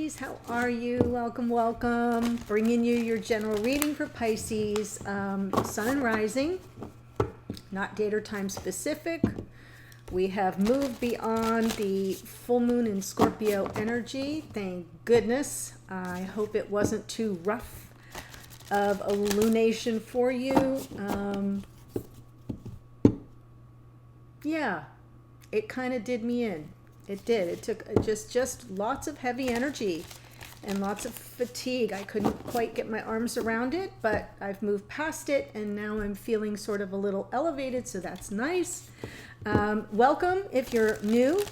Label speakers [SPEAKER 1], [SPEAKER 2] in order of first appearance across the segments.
[SPEAKER 1] Pisces, how are you? Welcome, welcome. Bringing you your general reading for Pisces, Sun and Rising, not date or time specific. We have moved beyond the full moon in Scorpio energy. Thank goodness. I hope it wasn't too rough of a lunation for you. Yeah, it kind of did me in. It did. It took just lots of heavy energy and lots of fatigue. I couldn't quite get my arms around it, but I've moved past it, and now I'm feeling sort of a little elevated, so that's nice. Welcome if you're new.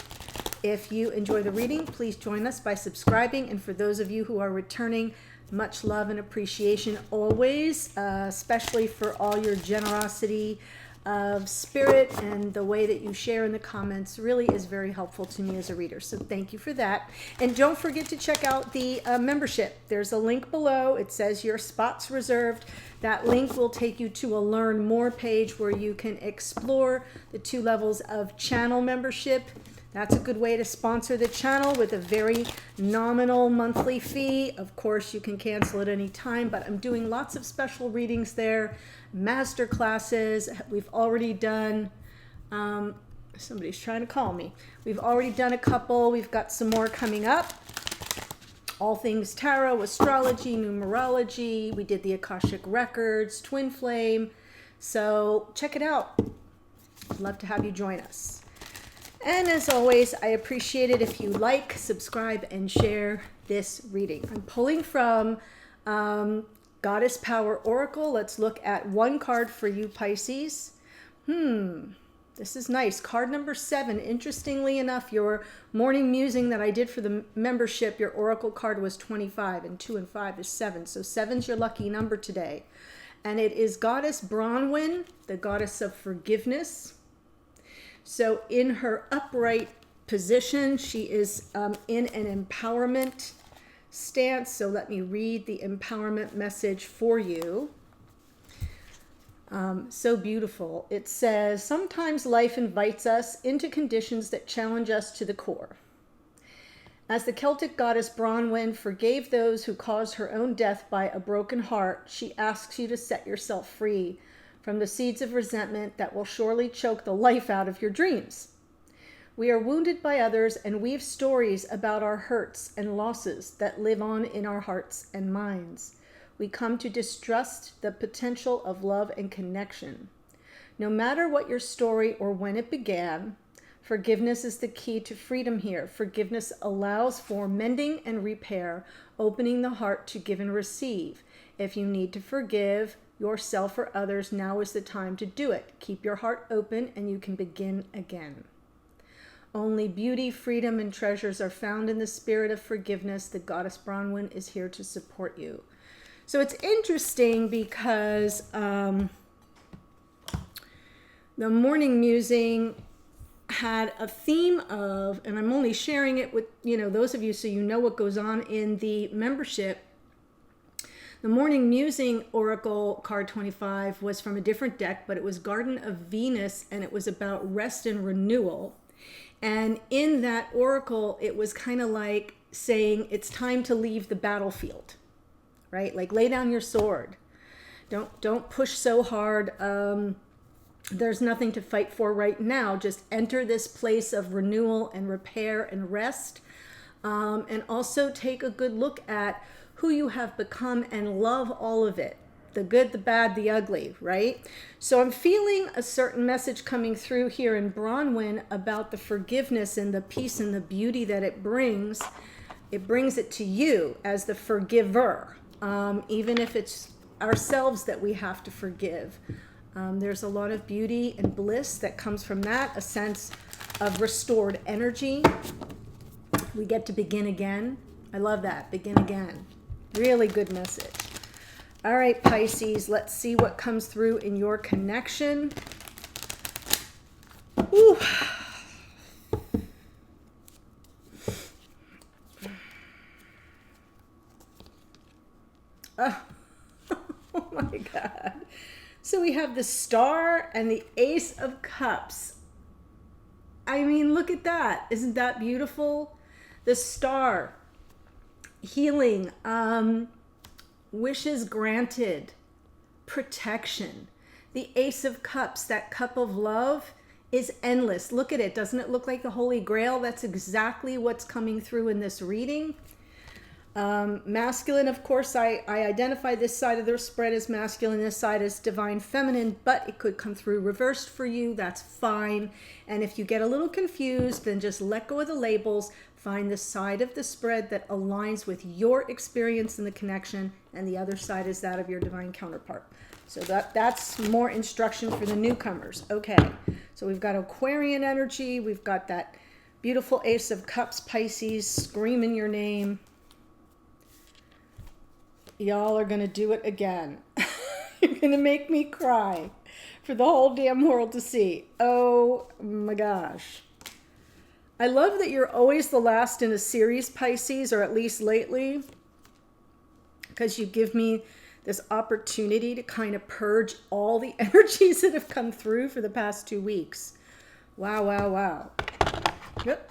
[SPEAKER 1] If you enjoy the reading, please join us by subscribing. And for those of you who are returning, much love and appreciation always, especially for all your generosity of spirit, and the way that you share in the comments really is very helpful to me as a reader. So thank you for that. And don't forget to check out the membership. There's a link below. It says your spot's reserved. That link will take you to a learn more page where you can explore the 2 levels of channel membership. That's a good way to sponsor the channel with a very nominal monthly fee. Of course, you can cancel at any time, but I'm doing lots of special readings there, master classes. We've already done, somebody's trying to call me. We've already done a couple. We've got some more coming up. All things tarot, astrology, numerology. We did the Akashic Records, Twin Flame. So check it out. I'd love to have you join us. And as always, I appreciate it if you like, subscribe, and share this reading. I'm pulling from Goddess Power Oracle. Let's look at one card for you, Pisces. This is nice. Card number 7. Interestingly enough, your morning musing that I did for the membership, your Oracle card was 25, and 2 and 5 is 7. So 7's your lucky number today. And it is Goddess Bronwyn, the goddess of forgiveness. So in her upright position, she is in an empowerment stance. So let me read the empowerment message for you. So beautiful. It says, sometimes life invites us into conditions that challenge us to the core. As the Celtic goddess Bronwyn forgave those who caused her own death by a broken heart, she asks you to set yourself free from the seeds of resentment that will surely choke the life out of your dreams. We are wounded by others and weave stories about our hurts and losses that live on in our hearts and minds. We come to distrust the potential of love and connection. No matter what your story or when it began, forgiveness is the key to freedom here. Forgiveness allows for mending and repair, opening the heart to give and receive. If you need to forgive yourself or others, now is the time to do it. Keep your heart open and you can begin again. Only beauty, freedom, and treasures are found in the spirit of forgiveness. The goddess Bronwyn is here to support you. So it's interesting because the morning musing had a theme of, and I'm only sharing it with those of you so you know what goes on in the membership. The morning musing oracle card 25 was from a different deck, but it was Garden of Venus, and it was about rest and renewal. And in that oracle, it was kind of like saying it's time to leave the battlefield, right? Like lay down your sword. Don't push so hard. There's nothing to fight for right now. Just enter this place of renewal and repair and rest. And also take a good look at who you have become and love all of it. The good, the bad, the ugly, right? So I'm feeling a certain message coming through here in Bronwyn about the forgiveness and the peace and the beauty that it brings. It brings it to you as the forgiver, even if it's ourselves that we have to forgive. There's a lot of beauty and bliss that comes from that, a sense of restored energy. We get to begin again. I love that, begin again. Really good message. All right, Pisces, let's see what comes through in your connection. Ooh. Oh. Oh my God. So we have the Star and the Ace of Cups. I mean, look at that. Isn't that beautiful? The Star. healing, wishes granted, protection. The Ace of Cups, that cup of love, is endless. Look at it. Doesn't it look like the Holy Grail? That's exactly what's coming through in this reading. Masculine, of course, I identify this side of the spread as masculine, this side as divine feminine, but it could come through reversed for you. That's fine. And if you get a little confused, then just let go of the labels. Find the side of the spread that aligns with your experience in the connection, and the other side is that of your divine counterpart. So that's more instruction for the newcomers. Okay, so we've got Aquarian energy. We've got that beautiful Ace of Cups, Pisces, screaming your name. Y'all are going to do it again. You're going to make me cry for the whole damn world to see. Oh my gosh. I love that you're always the last in a series, Pisces, or at least lately, because you give me this opportunity to kind of purge all the energies that have come through for the past 2 weeks. Wow, wow, wow. Yep.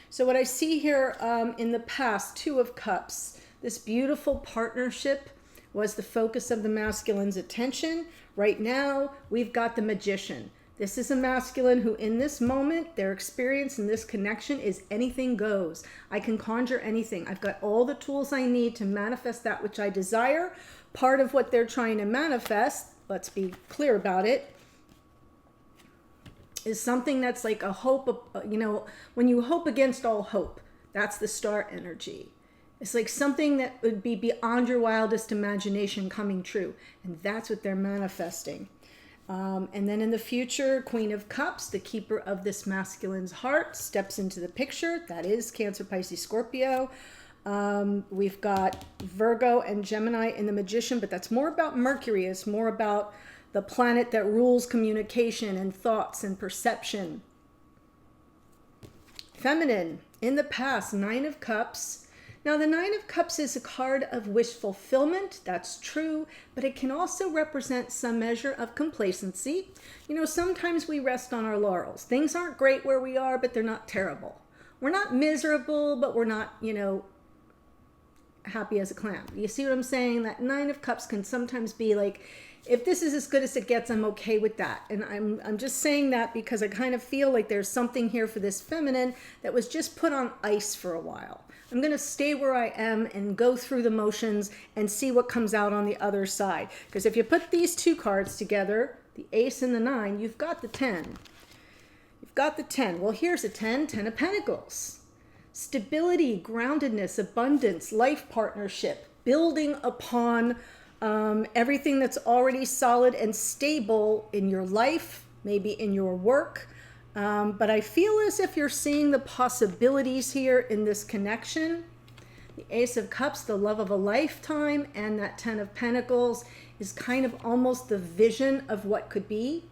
[SPEAKER 1] So what I see here in the past, Two of Cups, this beautiful partnership was the focus of the masculine's attention. Right now, we've got the Magician. This is a masculine who in this moment, their experience in this connection is anything goes. I can conjure anything. I've got all the tools I need to manifest that which I desire. Part of what they're trying to manifest, let's be clear about it, is something that's like a hope, when you hope against all hope, that's the star energy. It's like something that would be beyond your wildest imagination coming true. And that's what they're manifesting. And then in the future, Queen of Cups, the keeper of this masculine's heart, steps into the picture. That is Cancer, Pisces, Scorpio. We've got Virgo and Gemini in the Magician, but that's more about Mercury. It's more about the planet that rules communication and thoughts and perception. Feminine, in the past, Nine of Cups. Now, the Nine of Cups is a card of wish fulfillment. That's true, but it can also represent some measure of complacency. Sometimes we rest on our laurels. Things aren't great where we are, but they're not terrible. We're not miserable, but we're not, happy as a clam. You see what I'm saying? That Nine of Cups can sometimes be like, if this is as good as it gets, I'm okay with that. And I'm just saying that because I kind of feel like there's something here for this feminine that was just put on ice for a while. I'm going to stay where I am and go through the motions and see what comes out on the other side. Because if you put these two cards together, the Ace and the 9, you've got the 10. You've got the 10. Well, here's a 10, 10 of Pentacles. Stability, groundedness, abundance, life partnership, building upon everything that's already solid and stable in your life, maybe in your work. But I feel as if you're seeing the possibilities here in this connection. The Ace of Cups, the love of a lifetime, and that 10 of Pentacles is kind of almost the vision of what could be.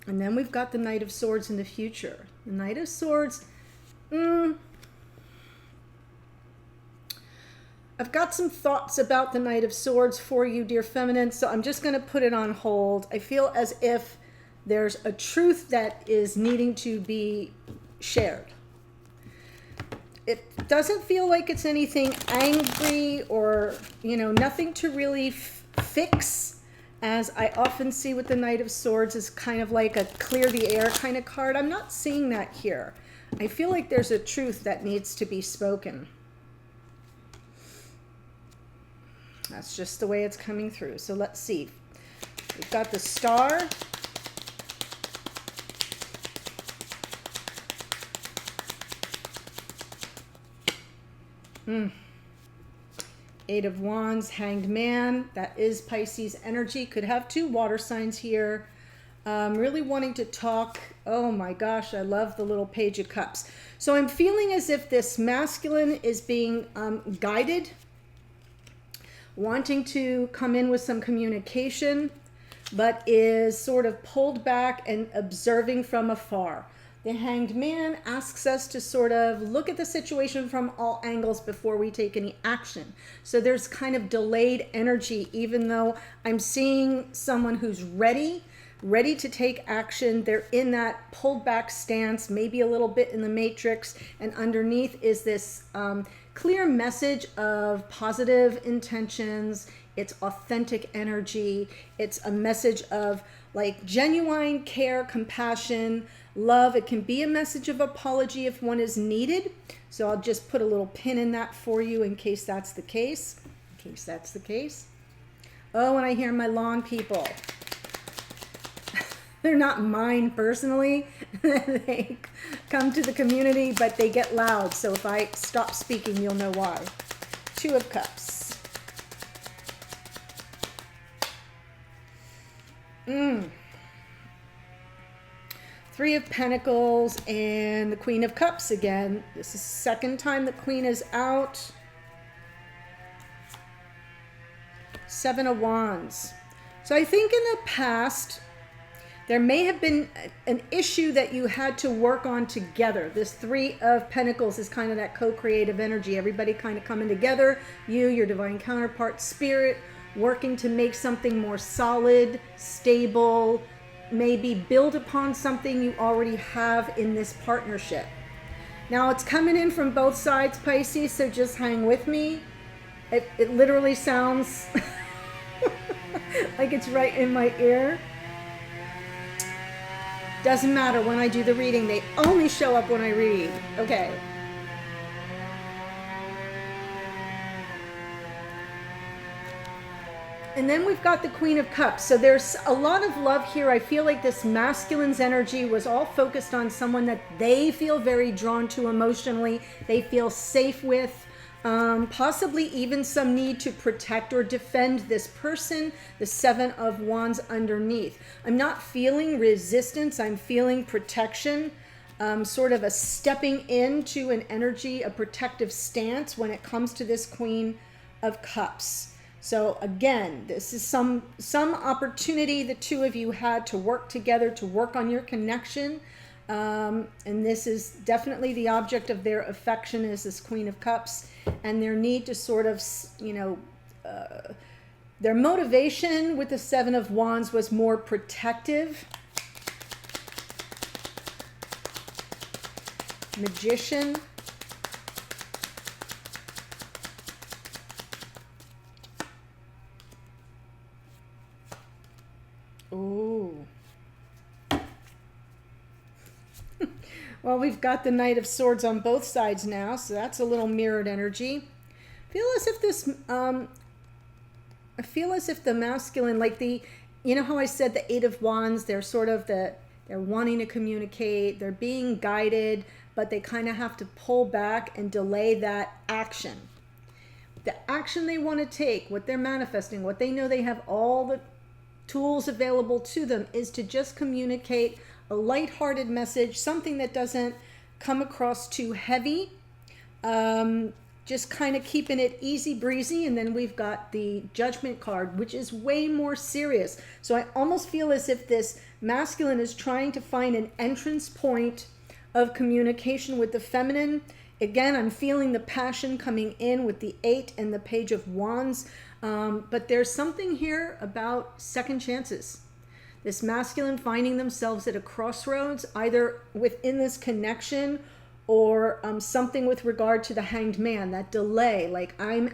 [SPEAKER 1] And then we've got the Knight of Swords in the future. The Knight of Swords, I've got some thoughts about the Knight of Swords for you, dear feminine, so I'm just going to put it on hold. I feel as if there's a truth that is needing to be shared. It doesn't feel like it's anything angry or, nothing to really fix, as I often see with the Knight of Swords is kind of like a clear the air kind of card. I'm not seeing that here. I feel like there's a truth that needs to be spoken. That's just the way it's coming through. So let's see. We've got the Star. Eight of Wands, Hanged Man. That is Pisces energy. Could have 2 water signs here. Really wanting to talk. Oh my gosh, I love the little Page of Cups. So I'm feeling as if this masculine is being guided, wanting to come in with some communication, but is sort of pulled back and observing from afar. The Hanged Man asks us to sort of look at the situation from all angles before we take any action. So there's kind of delayed energy, even though I'm seeing someone who's ready, ready to take action. They're in that pulled back stance, maybe a little bit in the matrix. And underneath is this clear message of positive intentions. It's authentic energy. It's a message of like genuine care, compassion, love. It can be a message of apology if one is needed. So I'll just put a little pin in that for you in case that's the case. In case that's the case. Oh, and I hear my lawn people. They're not mine personally. They come to the community, but they get loud. So if I stop speaking, you'll know why. Two of Cups. Three of Pentacles and the Queen of Cups again. This is the second time the Queen is out. Seven of Wands. So I think in the past, there may have been an issue that you had to work on together. This Three of Pentacles is kind of that co-creative energy. Everybody kind of coming together. You, your divine counterpart, spirit, working to make something more solid, stable, maybe build upon something you already have in this partnership. Now it's coming in from both sides, Pisces, so just hang with me. It literally sounds like it's right in my ear. Doesn't matter when I do the reading, they only show up when I read. Okay. And then we've got the Queen of Cups. So there's a lot of love here. I feel like this masculine's energy was all focused on someone that they feel very drawn to emotionally, they feel safe with. Possibly even some need to protect or defend this person. The Seven of Wands underneath. I'm not feeling resistance. I'm feeling protection. Sort of a stepping into an energy, a protective stance when it comes to this Queen of Cups. So again, this is some opportunity the two of you had to work together, to work on your connection. And this is definitely the object of their affection, is this Queen of Cups, and their need to sort of, their motivation with the Seven of Wands was more protective. Magician. Ooh. Well, we've got the Knight of Swords on both sides now, so that's a little mirrored energy. I feel as if this, I feel as if the masculine, like you know how I said the Eight of Wands, they're sort of they're wanting to communicate, they're being guided, but they kind of have to pull back and delay that action. The action they want to take, what they're manifesting, what they know they have all the tools available to them, is to just communicate a lighthearted message, something that doesn't come across too heavy, just kind of keeping it easy breezy. And then we've got the Judgment card, which is way more serious. So I almost feel as if this masculine is trying to find an entrance point of communication with the feminine. Again, I'm feeling the passion coming in with the Eight and the Page of Wands. But there's something here about second chances. This masculine finding themselves at a crossroads, either within this connection or something with regard to the Hanged Man, that delay. Like I'm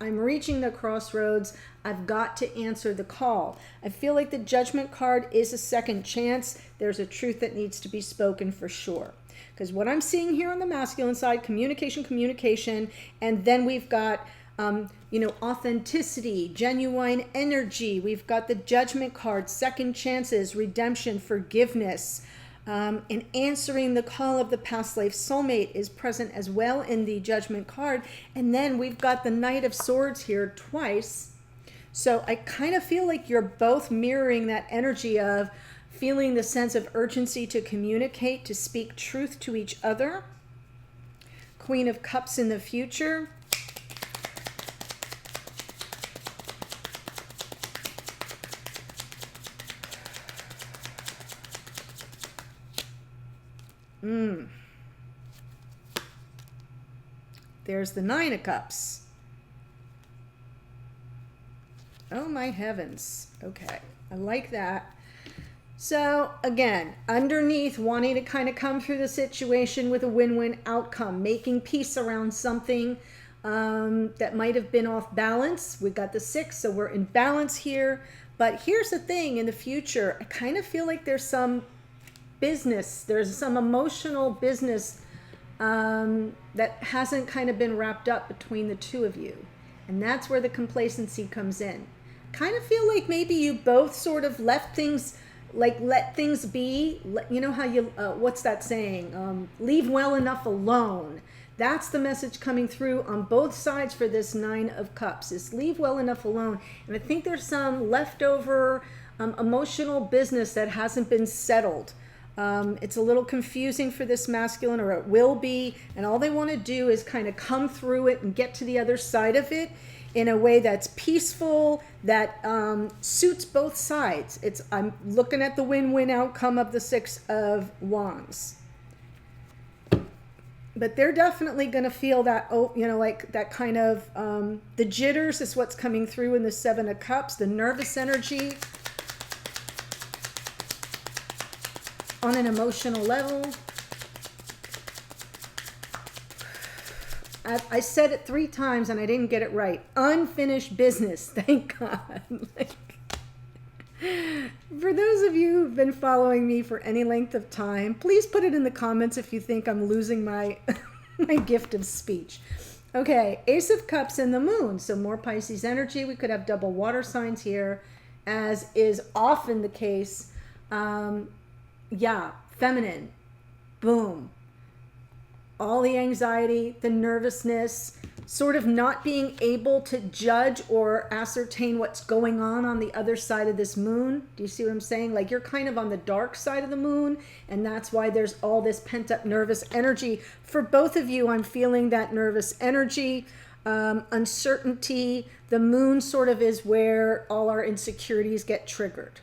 [SPEAKER 1] reaching the crossroads. I've got to answer the call. I feel like the Judgment card is a second chance. There's a truth that needs to be spoken for sure. Because what I'm seeing here on the masculine side, communication, and then we've got authenticity, genuine energy. We've got the Judgment card, second chances, redemption, forgiveness, and answering the call of the past life soulmate is present as well in the Judgment card. And then we've got the Knight of Swords here twice. So I kind of feel like you're both mirroring that energy of feeling the sense of urgency to communicate, to speak truth to each other. Queen of Cups in the future. There's the Nine of Cups. Oh my heavens. Okay, I like that. So again, underneath, wanting to kind of come through the situation with a win-win outcome, making peace around something that might have been off balance. We got the 6, so we're in balance here. But here's the thing, in the future, I kind of feel like there's some business, there's some emotional business that hasn't kind of been wrapped up between the two of you. And that's where the complacency comes in. Kind of feel like maybe you both sort of left things, like let things be. You know how you, what's that saying? Leave well enough alone. That's the message coming through on both sides for this 9 of Cups, is leave well enough alone. And I think there's some leftover emotional business that hasn't been settled. It's a little confusing for this masculine, or it will be, and all they want to do is kind of come through it and get to the other side of it in a way that's peaceful, that suits both sides. I'm looking at the win-win outcome of the 6 of Wands. But they're definitely going to feel that, like that kind of, the jitters is what's coming through in the 7 of Cups, the nervous energy on an emotional level. I said it 3 times and I didn't get it right. Unfinished business, thank God. For those of you who've been following me for any length of time, please put it in the comments if you think I'm losing my my gift of speech. Okay, Ace of Cups and the Moon. So more Pisces energy. We could have double water signs here, as is often the case. Yeah, feminine. Boom. All the anxiety, the nervousness, sort of not being able to judge or ascertain what's going on the other side of this moon. Do you see what I'm saying? Like you're kind of on the dark side of the moon, and that's why there's all this pent up nervous energy. For both of you, I'm feeling that nervous energy, uncertainty. The moon sort of is where all our insecurities get triggered,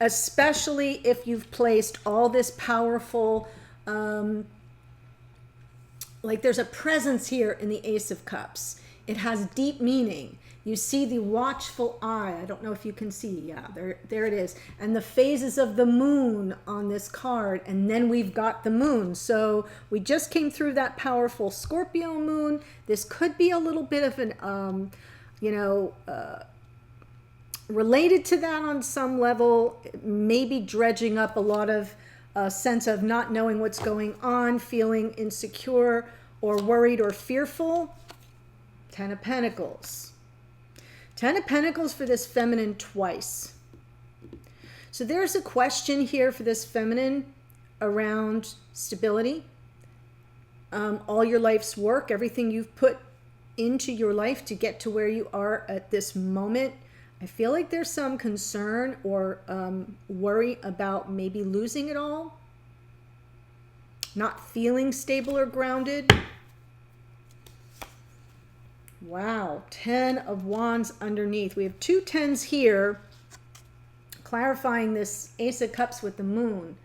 [SPEAKER 1] especially if you've placed all this powerful, like there's a presence here in the Ace of Cups. It has deep meaning. You see the watchful eye. I don't know if you can see. Yeah, there it is. And the phases of the moon on this card. And then we've got the moon. So we just came through that powerful Scorpio moon. This could be a little bit of an, related to that on some level, maybe dredging up a lot of sense of not knowing what's going on, feeling insecure or worried or fearful. 10 of Pentacles. 10 of Pentacles for this feminine twice. So there's a question here for this feminine around stability. All your life's work, everything you've put into your life to get to where you are at this moment. I feel like there's some concern or worry about maybe losing it all, not feeling stable or grounded. Wow, 10 of Wands underneath. We have 2 10s here, clarifying this Ace of Cups with the moon.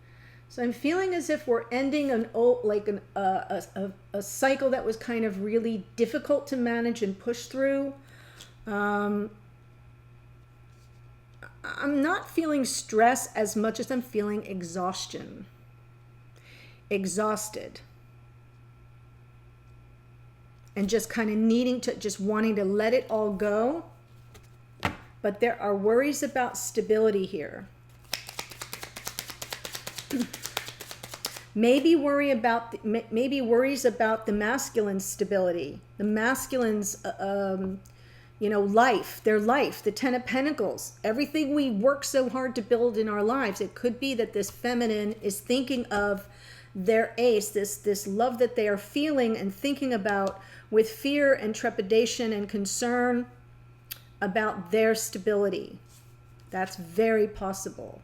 [SPEAKER 1] So I'm feeling as if we're ending a cycle that was kind of really difficult to manage and push through. I'm not feeling stress as much as I'm feeling exhaustion. Exhausted. And just kind of just wanting to let it all go. But there are worries about stability here. Maybe worries about the masculine stability. The masculine's life, their life, the 10 of Pentacles, everything we work so hard to build in our lives. It could be that this feminine is thinking of their ace, this love that they are feeling and thinking about with fear and trepidation and concern about their stability. That's very possible.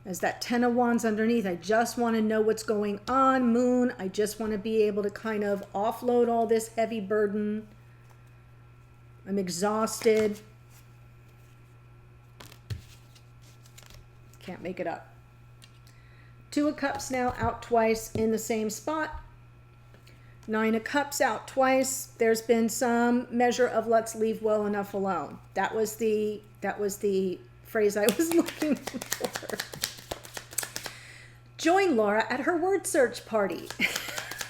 [SPEAKER 1] As that 10 of Wands underneath, I just want to know what's going on, moon. I just want to be able to kind of offload all this heavy burden. I'm exhausted. Can't make it up. 2 of Cups now out twice in the same spot. 9 of Cups out twice. There's been some measure of let's leave well enough alone. That was the phrase I was looking for. join Laura at her word search party.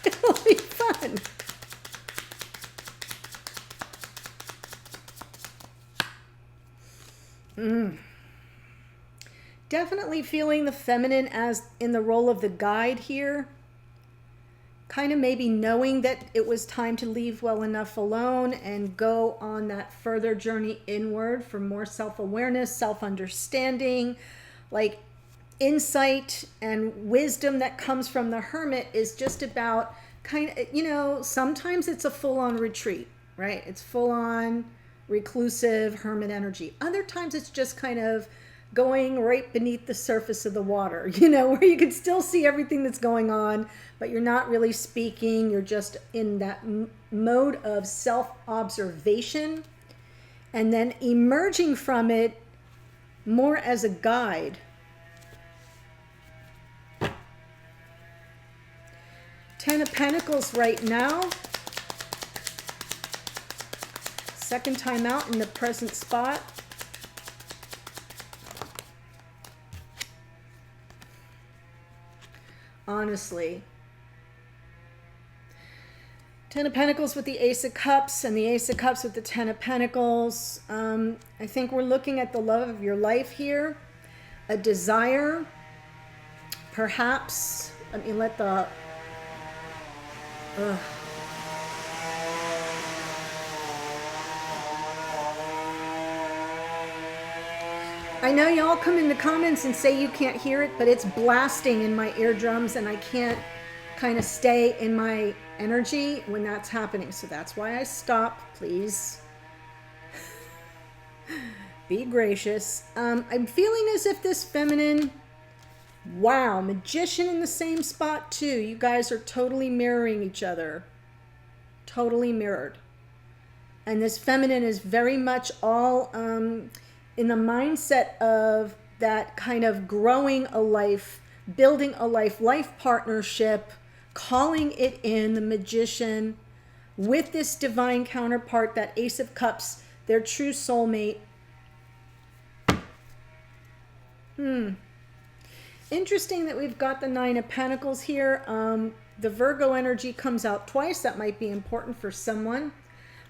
[SPEAKER 1] It'll be fun. Definitely feeling the feminine as in the role of the guide here. Kind of maybe knowing that it was time to leave well enough alone and go on that further journey inward for more self-awareness, self-understanding, like insight and wisdom that comes from the hermit is just about kind of, you know, sometimes it's a full-on retreat, right? It's full-on reclusive hermit energy. Other times it's just kind of going right beneath the surface of the water, you know, where you can still see everything that's going on, but you're not really speaking. You're just in that mode of self-observation and then emerging from it more as a guide. Ten of Pentacles right now. Second time out in the present spot. Honestly. Ten of Pentacles with the Ace of Cups and the Ace of Cups with the Ten of Pentacles. I think we're looking at the love of your life here. A desire. Perhaps. Let me let the... I know y'all come in the comments and say you can't hear it, but it's blasting in my eardrums and I can't kind of stay in my energy when that's happening. So that's why I stop. Please be gracious. I'm feeling as if this feminine, wow, Magician in the same spot too. You guys are totally mirroring each other. Totally mirrored. And this feminine is very much all... in the mindset of that kind of growing a life, building a life partnership, calling it in, the Magician, with this divine counterpart, that Ace of Cups, their true soulmate. Interesting that we've got the Nine of Pentacles here. The Virgo energy comes out twice. That might be important for someone.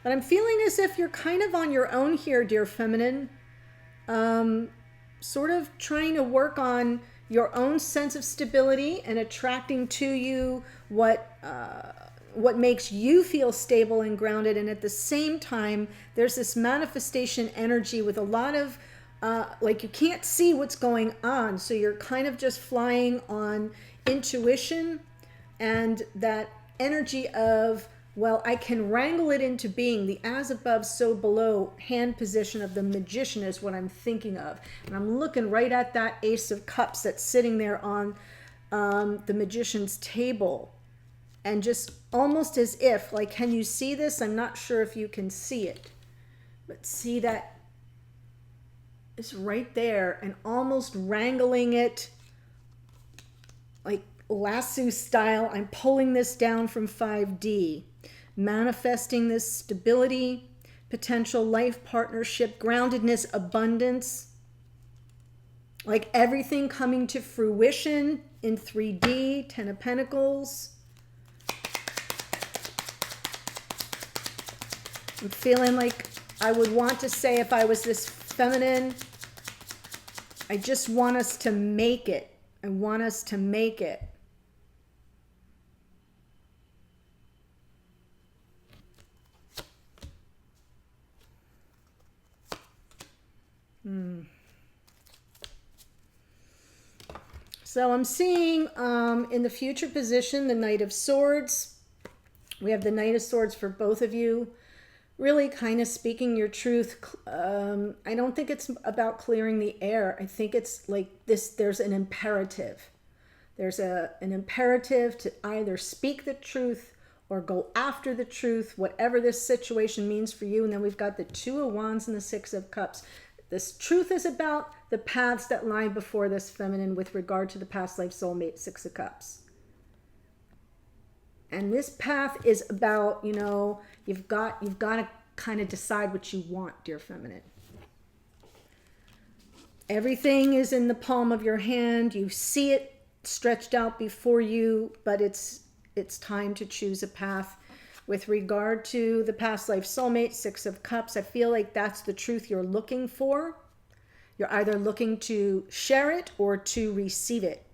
[SPEAKER 1] But I'm feeling as if you're kind of on your own here, dear feminine. Sort of trying to work on your own sense of stability and attracting to you what makes you feel stable and grounded. And at the same time, there's this manifestation energy with a lot of like you can't see what's going on. So you're kind of just flying on intuition and that energy of, well, I can wrangle it into being. The as above, so below hand position of the Magician is what I'm thinking of. And I'm looking right at that Ace of Cups that's sitting there on the Magician's table. And just almost as if, like, can you see this? I'm not sure if you can see it. But see that it's right there and almost wrangling it like lasso style. I'm pulling this down from 5D. Manifesting this stability, potential life partnership, groundedness, abundance, like everything coming to fruition in 3D, Ten of Pentacles. I'm feeling like I would want to say, if I was this feminine, I just want us to make it. I want us to make it. So I'm seeing in the future position the Knight of Swords. We have the Knight of Swords for both of you. Really kind of speaking your truth. I don't think it's about clearing the air. I think it's like this, there's an imperative. There's an imperative to either speak the truth or go after the truth, whatever this situation means for you. And then we've got the Two of Wands and the Six of Cups. This truth is about the paths that lie before this feminine with regard to the past life soulmate, Six of Cups. And this path is about, you know, you've got to kind of decide what you want, dear feminine. Everything is in the palm of your hand. You see it stretched out before you, but it's time to choose a path. With regard to the past life soulmate, Six of Cups, I feel like that's the truth you're looking for. You're either looking to share it or to receive it.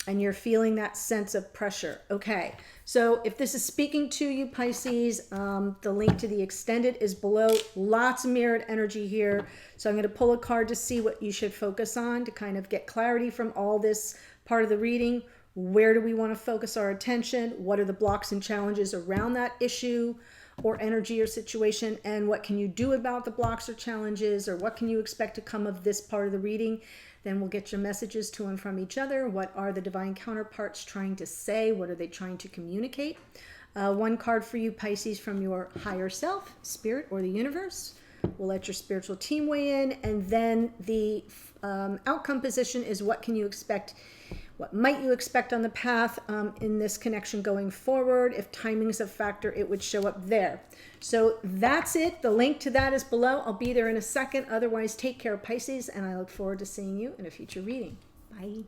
[SPEAKER 1] And you're feeling that sense of pressure. Okay, so if this is speaking to you, Pisces, the link to the extended is below. Lots of mirrored energy here. So I'm going to pull a card to see what you should focus on to kind of get clarity from all this part of the reading. Where do we want to focus our attention? What are the blocks and challenges around that issue or energy or situation? And what can you do about the blocks or challenges? Or what can you expect to come of this part of the reading? Then we'll get your messages to and from each other. What are the divine counterparts trying to say? What are they trying to communicate? One card for you, Pisces, from your higher self, spirit, or the universe. We'll let your spiritual team weigh in. And then the outcome position is what can you expect? What might you expect on the path in this connection going forward? If timing is a factor, it would show up there. So that's it. The link to that is below. I'll be there in a second. Otherwise, take care, Pisces, and I look forward to seeing you in a future reading. Bye.